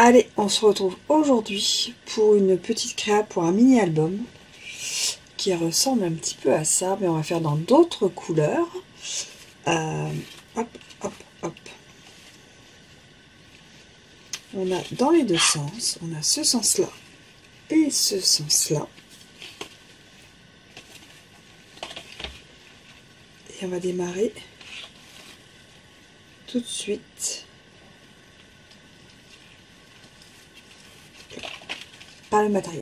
Allez, on se retrouve aujourd'hui pour une petite créa pour un mini-album qui ressemble un petit peu à ça, mais on va faire dans d'autres couleurs. Hop, hop, hop. On a dans les deux sens, on a ce sens-là et ce sens-là. Et on va démarrer tout de suite par le matériel.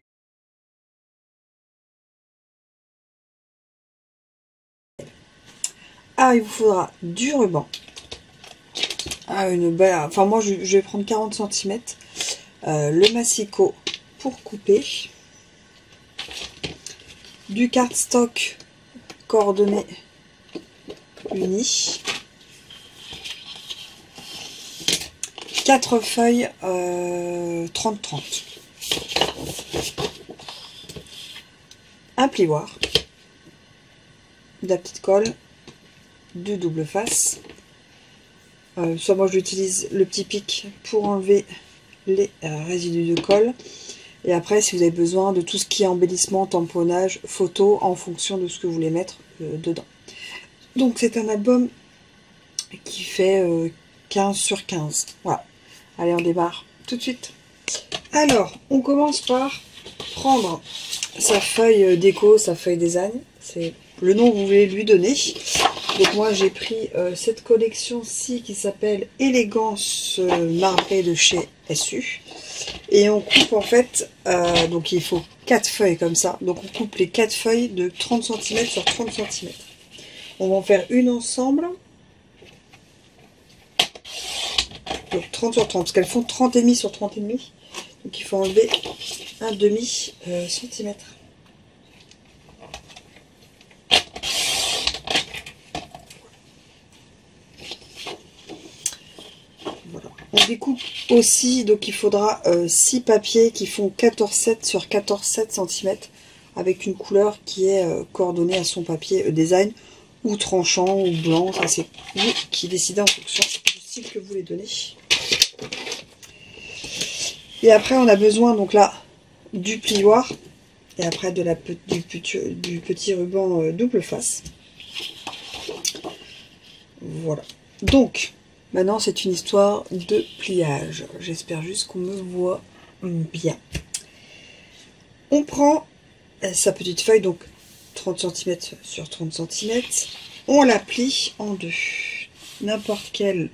Ah, il vous faudra du ruban. Ah, une belle, enfin moi je vais prendre 40 cm. Le massicot pour couper. Du cardstock coordonnées unies. 4 feuilles 30-30. Un plioir. De la petite colle. Du double face. Soit moi j'utilise le petit pic pour enlever les résidus de colle. Et après, si vous avez besoin de tout ce qui est embellissement, tamponnage, photo, en fonction de ce que vous voulez mettre dedans. Donc c'est un album qui fait 15 sur 15. Voilà. Allez, on démarre tout de suite. Alors, on commence par prendre sa feuille déco, sa feuille design. C'est le nom que vous voulez lui donner. Donc moi j'ai pris cette collection-ci qui s'appelle Élégance marbrée de chez SU. Et on coupe en fait, donc il faut 4 feuilles comme ça. Donc on coupe les 4 feuilles de 30 cm sur 30 cm. On va en faire une ensemble. Donc 30 sur 30, parce qu'elles font 30,5 sur 30,5. Donc il faut enlever un demi centimètre. Voilà. On découpe aussi, donc il faudra 6 papiers qui font 14,7 sur 14,7 cm avec une couleur qui est coordonnée à son papier design ou tranchant ou blanc. Ça c'est vous qui décidez en fonction du style que vous voulez donner. Et après on a besoin donc là du plioir et après du petit ruban double face. Voilà. Donc maintenant c'est une histoire de pliage. J'espère juste qu'on me voit bien. On prend sa petite feuille, donc 30 cm sur 30 cm. On la plie en deux. N'importe quel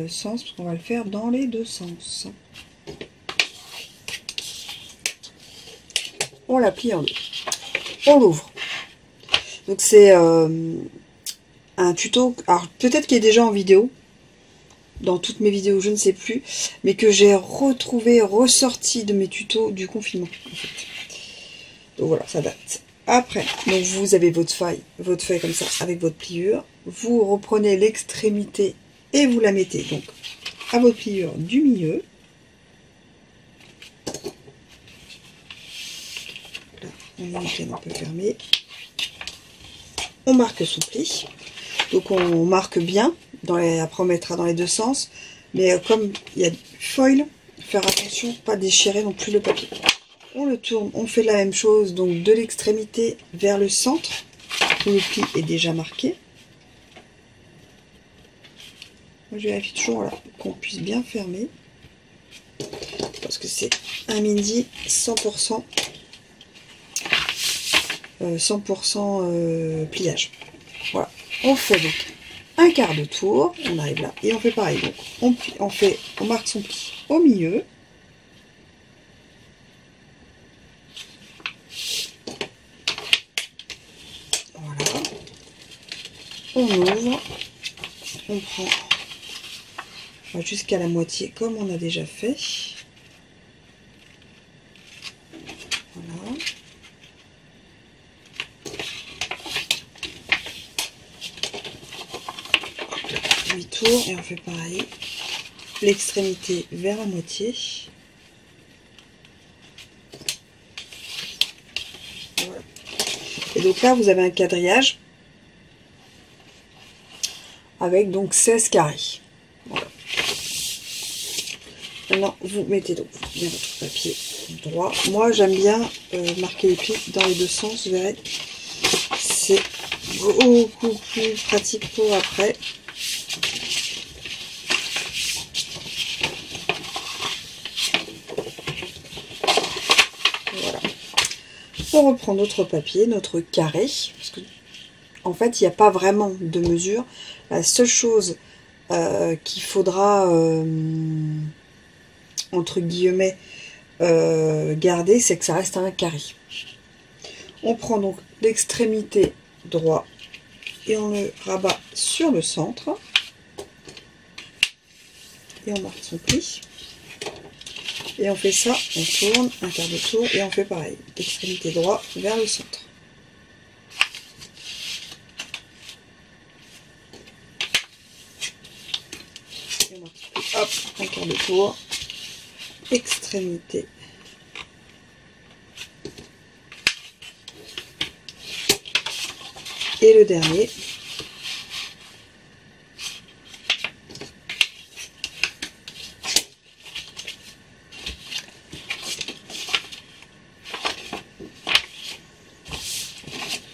sens, parce qu'on va le faire dans les deux sens. On la plie en deux. On l'ouvre. Donc c'est un tuto, alors peut-être qu'il est déjà en vidéo, dans toutes mes vidéos, je ne sais plus, mais que j'ai ressorti de mes tutos du confinement, en fait. Donc voilà, ça date. Après, donc vous avez votre feuille comme ça, avec votre pliure. Vous reprenez l'extrémité et vous la mettez donc à votre pliure du milieu. Là, on est un peu fermé. On marque son pli. Donc on marque bien. Après on mettra dans les deux sens. Mais comme il y a du foil, faire attention, pas déchirer non plus le papier. On le tourne, on fait la même chose, donc de l'extrémité vers le centre, où le pli est déjà marqué. Moi, je vérifie toujours là, qu'on puisse bien fermer, parce que c'est un midi 100%, 100% pliage. Voilà, on fait donc un quart de tour, on arrive là, et on fait pareil. Donc on marque son pli au milieu. On ouvre, on prend jusqu'à la moitié comme on a déjà fait. Voilà. 8 tours et on fait pareil. L'extrémité vers la moitié. Voilà. Et donc là vous avez un quadrillage avec donc 16 carrés. Voilà. Maintenant, vous mettez donc bien votre papier droit. Moi, j'aime bien marquer les plis dans les deux sens. Vous verrez, c'est beaucoup plus pratique pour après. Voilà. On reprend notre papier, notre carré, parce que en fait, il n'y a pas vraiment de mesure. La seule chose qu'il faudra entre guillemets garder, c'est que ça reste un carré. On prend donc l'extrémité droite et on le rabat sur le centre et on marque son pli et on fait ça, on tourne un quart de tour et on fait pareil, l'extrémité droite vers le centre. Et on marque, hop, un quart de tour, extrémité et le dernier.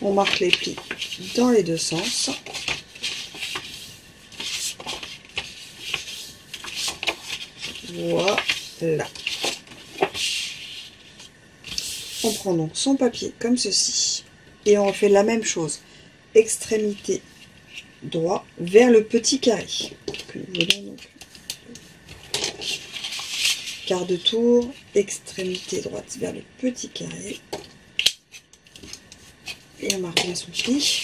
On marque les plis dans les deux sens. Voilà. On prend donc son papier comme ceci et on refait la même chose. Extrémité droit vers le petit carré. Quart de tour, extrémité droite vers le petit carré. Et on marque bien son pli.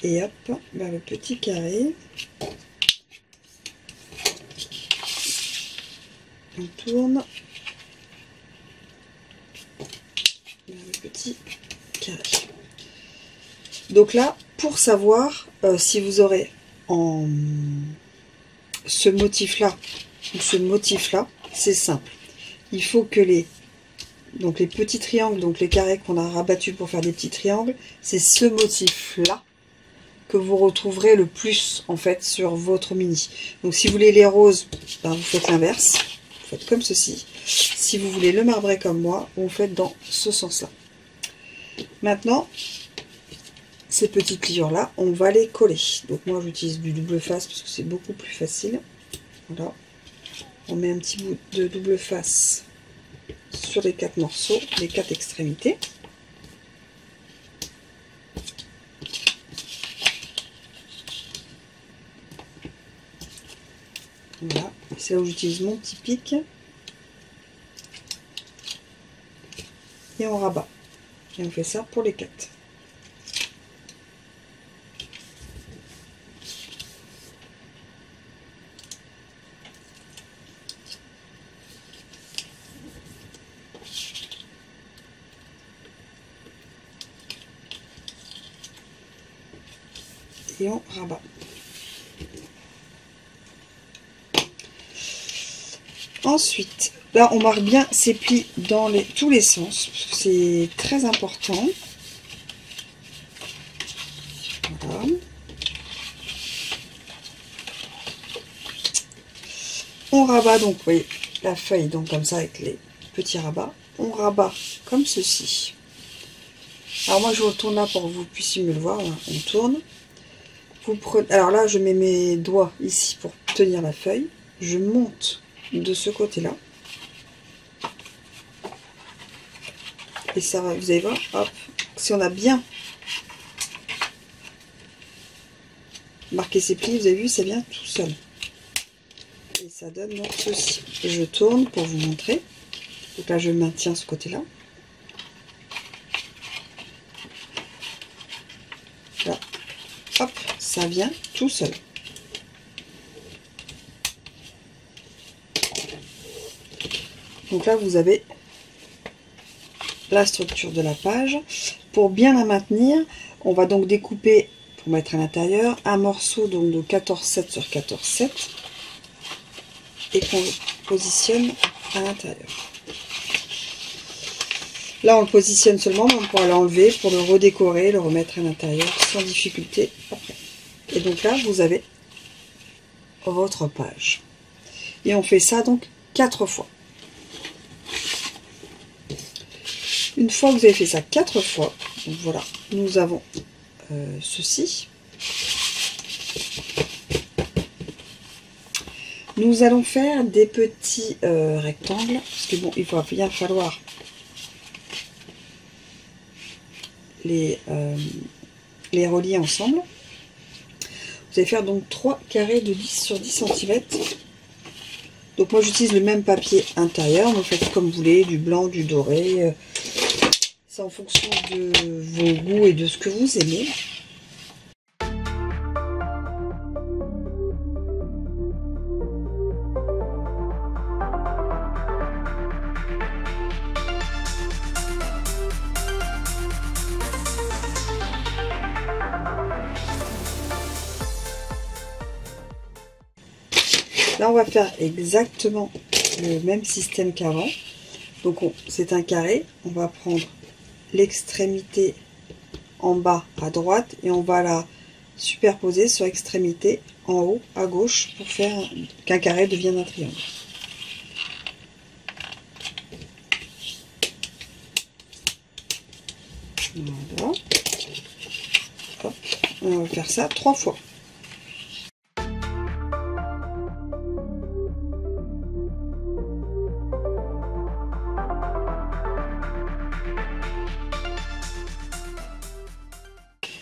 Et hop, vers le petit carré. On tourne vers le petit carré. Donc là, pour savoir si vous aurez en ce motif-là ou ce motif-là, c'est simple. Il faut que les petits triangles, donc les carrés qu'on a rabattus pour faire des petits triangles, c'est ce motif-là que vous retrouverez le plus en fait sur votre mini. Donc si vous voulez les roses, ben, vous faites l'inverse, vous faites comme ceci. Si vous voulez le marbrer comme moi, vous faites dans ce sens-là. Maintenant, ces petits pliures là, on va les coller. Donc moi j'utilise du double face parce que c'est beaucoup plus facile. Voilà, on met un petit bout de double face sur les 4 morceaux, les 4 extrémités. Voilà, c'est là où j'utilise mon petit pic. Et on rabat. Et on fait ça pour les 4. Et on rabat. Ensuite, là on marque bien ces plis dans tous les sens, c'est très important. Voilà. On rabat donc, vous voyez, la feuille donc comme ça avec les petits rabats. On rabat comme ceci. Alors moi je retourne là pour que vous puissiez me le voir. Là. On tourne. Vous prenez, alors là je mets mes doigts ici pour tenir la feuille. Je monte de ce côté là et ça va, vous allez voir, hop, si on a bien marqué ces plis, vous avez vu, ça vient tout seul et ça donne donc ceci. Et je tourne pour vous montrer. Donc là je maintiens ce côté là, là, hop, ça vient tout seul. Donc là, vous avez la structure de la page. Pour bien la maintenir, on va donc découper, pour mettre à l'intérieur, un morceau donc de 14,7 sur 14,7 et qu'on positionne à l'intérieur. Là, on le positionne seulement, mais on pourra l'enlever pour le redécorer, le remettre à l'intérieur sans difficulté après. Et donc là, vous avez votre page. Et on fait ça donc 4 fois. Une fois que vous avez fait ça 4 fois, donc voilà, nous avons ceci. Nous allons faire des petits rectangles, parce que bon, il va bien falloir les relier ensemble. Vous allez faire donc 3 carrés de 10 sur 10 cm. Donc moi j'utilise le même papier intérieur, vous faites comme vous voulez, du blanc, du doré. C'est en fonction de vos goûts et de ce que vous aimez. Là, on va faire exactement le même système qu'avant. Donc, c'est un carré. On va prendre l'extrémité en bas à droite et on va la superposer sur l'extrémité en haut à gauche pour faire qu'un carré devienne un triangle. Voilà. Hop. On va faire ça 3 fois.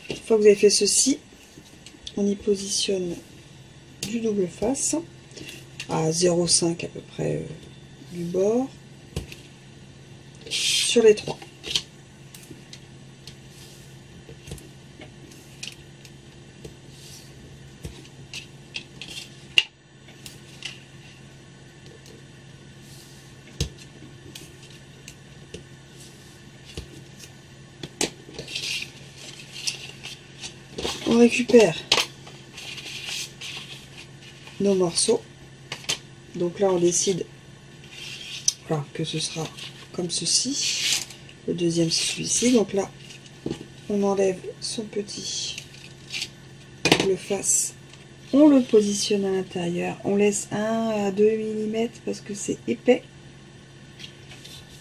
Une fois que vous avez fait ceci, on y positionne du double face à 0,5 à peu près du bord sur les 3. On récupère nos morceaux. Donc là on décide voilà, que ce sera comme ceci. Le deuxième c'est celui-ci. Donc là on enlève son petit double face. On le positionne à l'intérieur. On laisse 1 à 2 mm parce que c'est épais.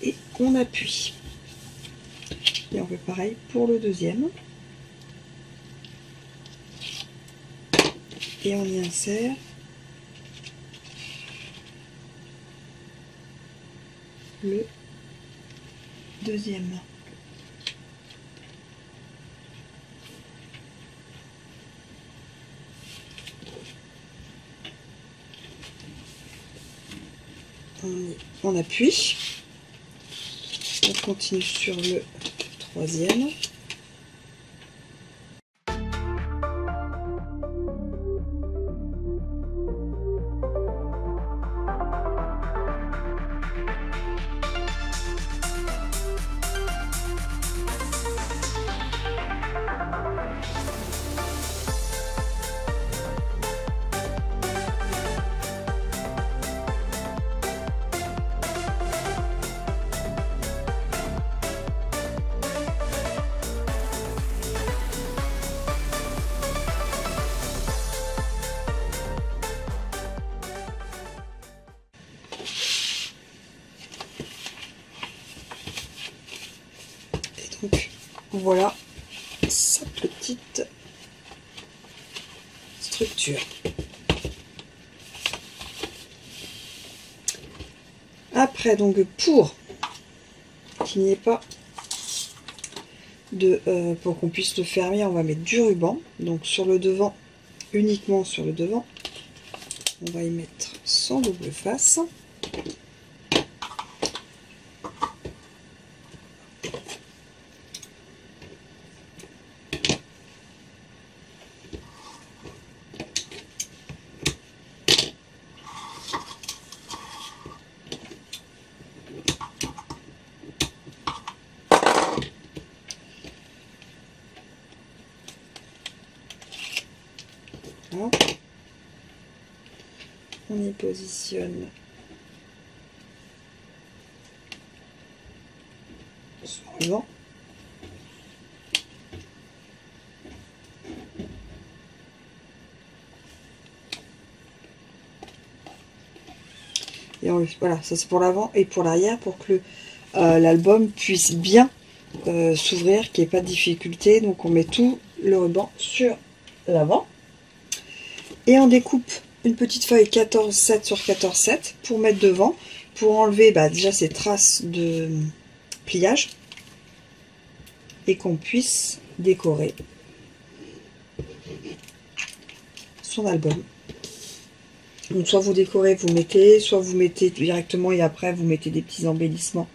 Et on appuie. Et on fait pareil pour le deuxième. Et on y insère le deuxième. On appuie. On continue sur le troisième. Donc voilà sa petite structure. Après, donc pour qu'il n'y ait pas de pour qu'on puisse le fermer, on va mettre du ruban. Donc sur le devant, uniquement sur le devant, on va y mettre son double face. Voilà. On y positionne son ruban. Et voilà, ça c'est pour l'avant et pour l'arrière, pour que l'album puisse bien s'ouvrir, qu'il n'y ait pas de difficulté. Donc on met tout le ruban sur l'avant. Et on découpe une petite feuille 14,7 sur 14,7 pour mettre devant, pour enlever déjà ces traces de pliage et qu'on puisse décorer son album. Donc soit vous décorez, vous mettez, soit vous mettez directement et après vous mettez des petits embellissements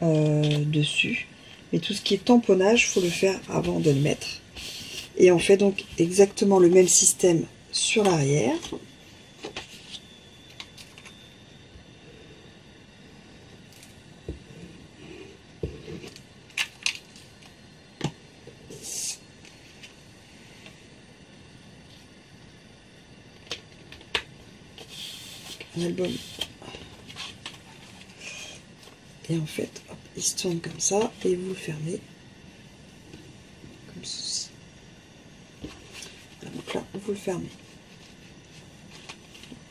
dessus. Mais tout ce qui est tamponnage, il faut le faire avant de le mettre. Et on fait donc exactement le même système sur l'arrière. Un album. Et en fait, hop, il se tourne comme ça et vous le fermez comme ceci. Donc là, vous le fermez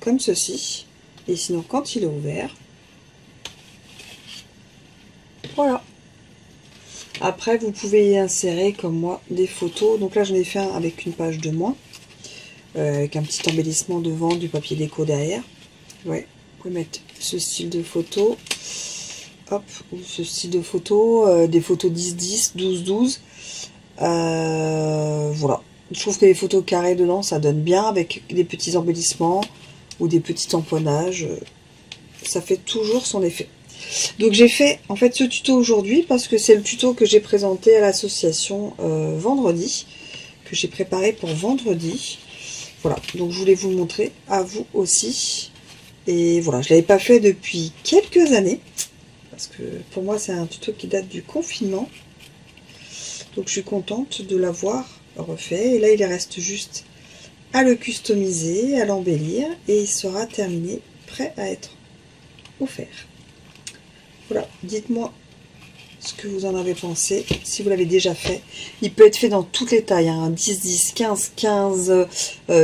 comme ceci. Et sinon, quand il est ouvert, voilà. Après, vous pouvez y insérer, comme moi, des photos. Donc là, j'en ai fait un avec une page de moins, avec un petit embellissement devant, du papier déco derrière. Ouais, vous pouvez mettre ce style de photo. Hop, ou ce style de photo, des photos 10-10, 12-12. Voilà. Je trouve que les photos carrées dedans, ça donne bien avec des petits embellissements ou des petits tamponnages. Ça fait toujours son effet. Donc j'ai fait en fait ce tuto aujourd'hui parce que c'est le tuto que j'ai présenté à l'association vendredi, que j'ai préparé pour vendredi. Voilà, donc je voulais vous le montrer à vous aussi. Et voilà, je ne l'avais pas fait depuis quelques années, parce que pour moi c'est un tuto qui date du confinement. Donc je suis contente de l'avoir refait. Et là il reste juste à le customiser, à l'embellir, et il sera terminé, prêt à être offert. Voilà, dites-moi ce que vous en avez pensé, si vous l'avez déjà fait. Il peut être fait dans toutes les tailles, hein, 10, 10, 15, 15,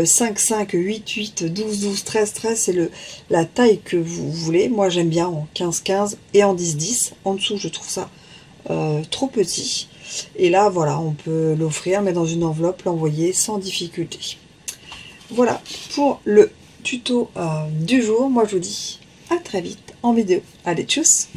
5, 5, 8, 8, 12, 12, 13, 13, c'est la taille que vous voulez. Moi j'aime bien en 15, 15 et en 10, 10. En dessous je trouve ça trop petit. Et là voilà, on peut l'offrir, mettre dans une enveloppe, l'envoyer sans difficulté. Voilà pour le tuto du jour. Moi je vous dis à très vite en vidéo. Allez, tchuss!